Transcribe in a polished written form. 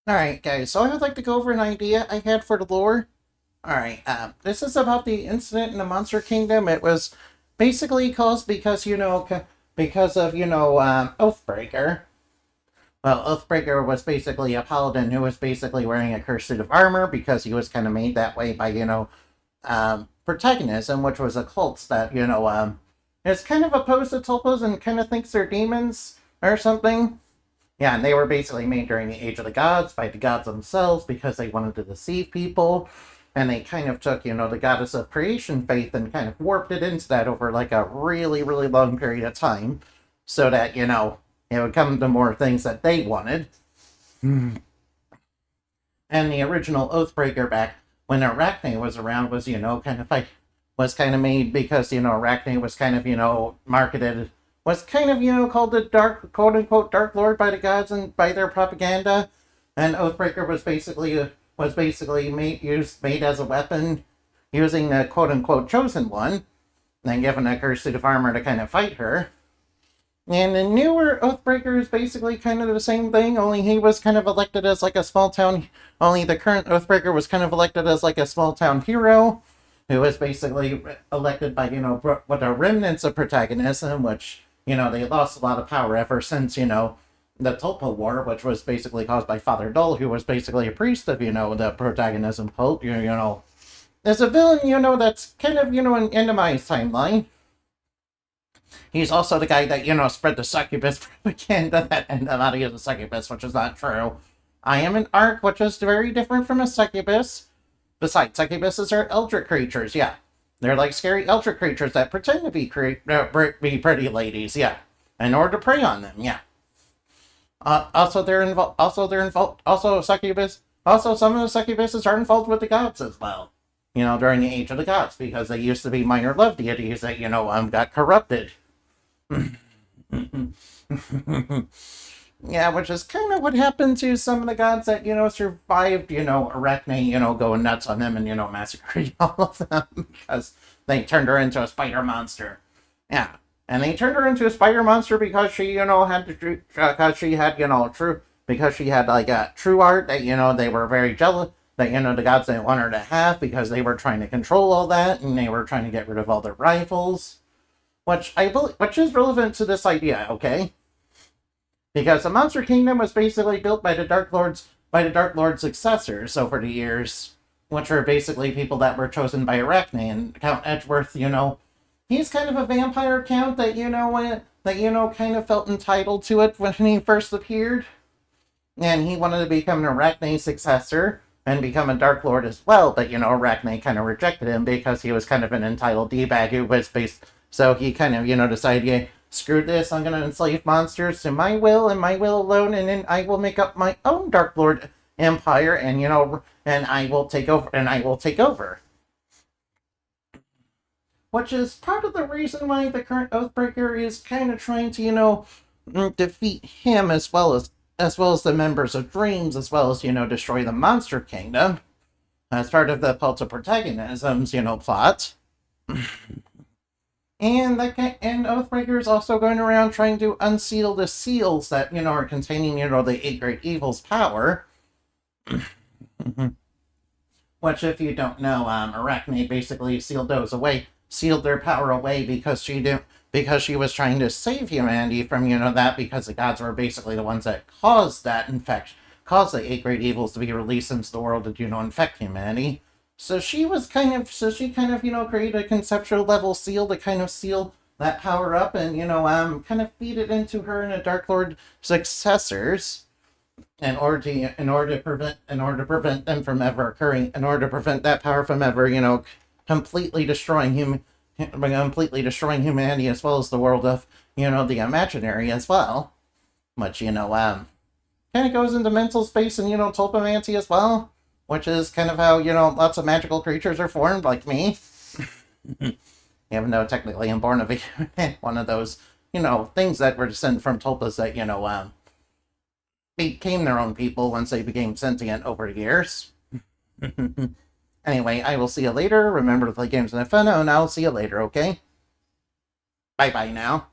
Alright, guys, so I would like to go over an idea I had for the lore. Alright, this is about the incident in the Monster Kingdom. It was basically caused because, because of, Oathbreaker. Well, Oathbreaker was basically a paladin who was basically wearing a cursed suit of armor because he was kind of made that way by, protagonism, which was a cult that, is kind of opposed to tulpas and kind of thinks they're demons or something. Yeah, and they were basically made during the Age of the Gods by the gods themselves because they wanted to deceive people. And they kind of took, the goddess of creation faith and kind of warped it into that over like a really, really long period of time so that, it would come to more things that they wanted. And the original Oathbreaker back when Arachne was around was, kind of like, was kind of made because, Arachne was kind of, marketed was kind of, called the dark, quote unquote, dark lord by the gods and by their propaganda. And Oathbreaker was basically made as a weapon using the quote unquote chosen one, and given a cursed suit of armor to kind of fight her. And the newer Oathbreaker is basically kind of the same thing, only he was kind of elected as like a small town. Only the current Oathbreaker was kind of elected as like a small town hero, who was basically elected by, what the remnants of protagonism, which, they lost a lot of power ever since, the Tulpa War, which was basically caused by Father Dull, who was basically a priest of, the protagonism cult, There's a villain, that's kind of, an Ennemized timeline. He's also the guy that, spread the succubus propaganda that Ennemati is a succubus, which is not true. I am an Ark, which is very different from a succubus. Besides, succubuses are eldritch creatures, yeah. They're like scary eldritch creatures that pretend to be pretty ladies, yeah. In order to prey on them, yeah. Also, they're involved. Also, succubus. Also, some of the succubuses are involved with the gods as well. During the Age of the Gods, because they used to be minor love deities that got corrupted. Yeah, which is kind of what happened to some of the gods that, survived, Arachne, going nuts on them and, massacring all of them because they turned her into a spider monster. Yeah. And they turned her into a spider monster because she, because she had, because she had, like, a true art that, they were very jealous, that, the gods didn't want her to have because they were trying to control all that and they were trying to get rid of all their rivals. Which is relevant to this idea, okay? Because the Monster Kingdom was basically built by the Dark Lord's successors over the years, which were basically people that were chosen by Arachne. And Count Edgeworth, he's kind of a vampire count that kind of felt entitled to it when he first appeared, and he wanted to become an Arachne successor and become a Dark Lord as well. But Arachne kind of rejected him because he was kind of an entitled d-bag who was based. So he kind of decided, yeah, screw this, I'm going to enslave monsters to my will and my will alone, and then I will make up my own Dark Lord empire, and, and I will take over. Which is part of the reason why the current Oathbreaker is kind of trying to, defeat him as well as the members of Dreams, as well as, destroy the Monster Kingdom, as part of the Cult of Protagonism's, plot. And Oathbreaker is also going around trying to unseal the seals that, are containing, the 8 great evils power. Which, if you don't know, Arachne basically sealed their power away because she was trying to save humanity from, that, because the gods were basically the ones that caused that infection, caused the 8 great evils to be released into the world to, infect humanity. So she kind of, created a conceptual level seal to kind of seal that power up and, kind of feed it into her and a Dark Lord successors in order to prevent them from ever occurring, in order to prevent that power from ever, completely destroying humanity as well as the world of, the imaginary as well. Which, kind of goes into mental space and, tulpomancy as well. Which is kind of how, lots of magical creatures are formed, like me. Even though technically I'm born of one of those, things that were descended from tulpas that, became their own people once they became sentient over the years. Anyway, I will see you later. Remember to play games in Inferno, and I'll see you later, okay? Bye-bye now.